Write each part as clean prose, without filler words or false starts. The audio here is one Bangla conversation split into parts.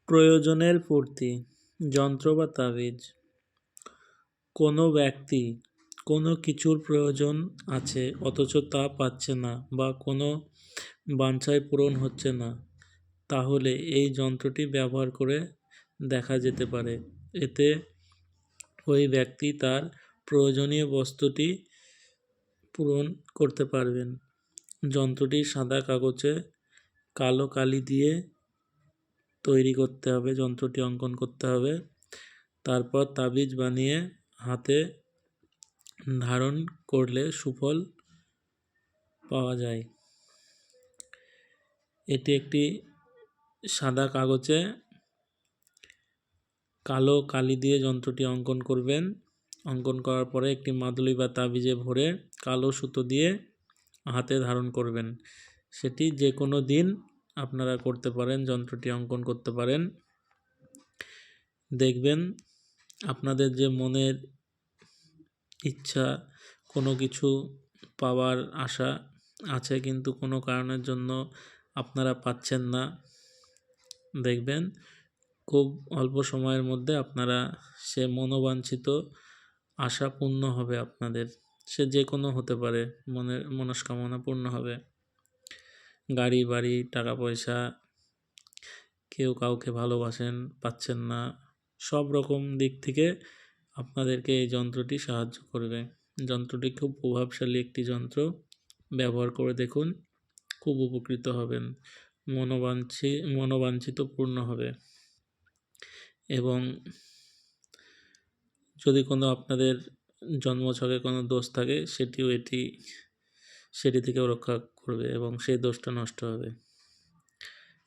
প্রয়োজনের পূর্তি। যন্ত্র বা তাবিজ। কোনো ব্যক্তি কোনো কিছুর প্রয়োজন আছে অথচ তা পাচ্ছে না বা কোনো বাঞ্ছায় পূরণ হচ্ছে না, তাহলে এই যন্ত্রটি ব্যবহার করে দেখা যেতে পারে। এতে ওই ব্যক্তি তার প্রয়োজনীয় বস্তুটি পূরণ করতে পারবেন। যন্ত্রটি সাদা কাগজে কালো কালি দিয়ে তৈরি করতে হবে, যন্ত্রটি অঙ্কন করতে হবে। তারপর তাবিজ বানিয়ে হাতে ধারণ করলে সুফল পাওয়া যায়। এটি একটি সাদা কাগজে কালো কালি দিয়ে যন্ত্রটি অঙ্কন করবেন। অঙ্কন করার পরে একটি মাদুলি বা তাবিজে ভরে কালো সুতো দিয়ে হাতে ধারণ করবেন। সেটি যে কোনো দিন আপনারা করতে পারেন, যন্ত্রটি অঙ্কন করতে পারেন। দেখবেন আপনাদের যে মনের ইচ্ছা, কোনো কিছু পাওয়ার আশা আছে কিন্তু কোনো কারণের জন্য আপনারা পাচ্ছেন না, দেখবেন খুব অল্প সময়ের মধ্যে আপনারা সে মনোবাঞ্ছিত আশা পূর্ণ হবে আপনাদের। সে যে কোনো হতে পারে, মনের মনস্কামনা পূর্ণ হবে। গাড়ি বাড়ি, টাকা পয়সা, কেউ কাউকে ভালোবাসেন, পাচ্ছেন না, সব রকম দিক থেকে আপনাদেরকে এই যন্ত্রটি সাহায্য করবে। যন্ত্রটি খুব প্রভাবশালী একটি যন্ত্র, ব্যবহার করে দেখুন, খুব উপকৃত হবেন। মনোবাঞ্ছিত পূর্ণ হবে। এবং যদি কোনো আপনাদের জন্মছকে কোনো দোষ থাকে সেটি থেকেও রক্ষা করবে এবং সেই দোষটা নষ্ট হবে।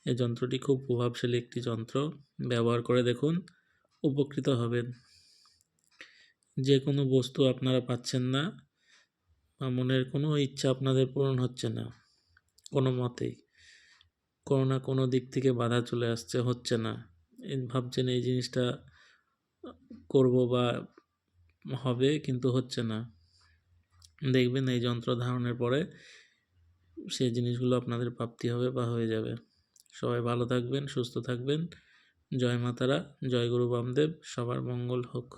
এই যন্ত্রটি খুব প্রভাবশালী একটি যন্ত্র, ব্যবহার করে দেখুন, উপকৃত হবেন। যে কোনো বস্তু আপনারা পাচ্ছেন না বা মনের কোনো ইচ্ছা আপনাদের পূরণ হচ্ছে না, কোনো মতেই কোনো না কোনো দিক থেকে বাধা চলে আসছে, হচ্ছে না, ভাবছেন এই জিনিসটা করব বা হবে কিন্তু হচ্ছে না, দেখবেন এই যন্ত্র ধারণের পরে সেই জিনিসগুলো আপনাদের প্রাপ্তি হবে বা হয়ে যাবে। সবাই ভালো থাকবেন, সুস্থ থাকবেন। জয় মা তারা, জয় গুরু বামদেব। সবার মঙ্গল হোক।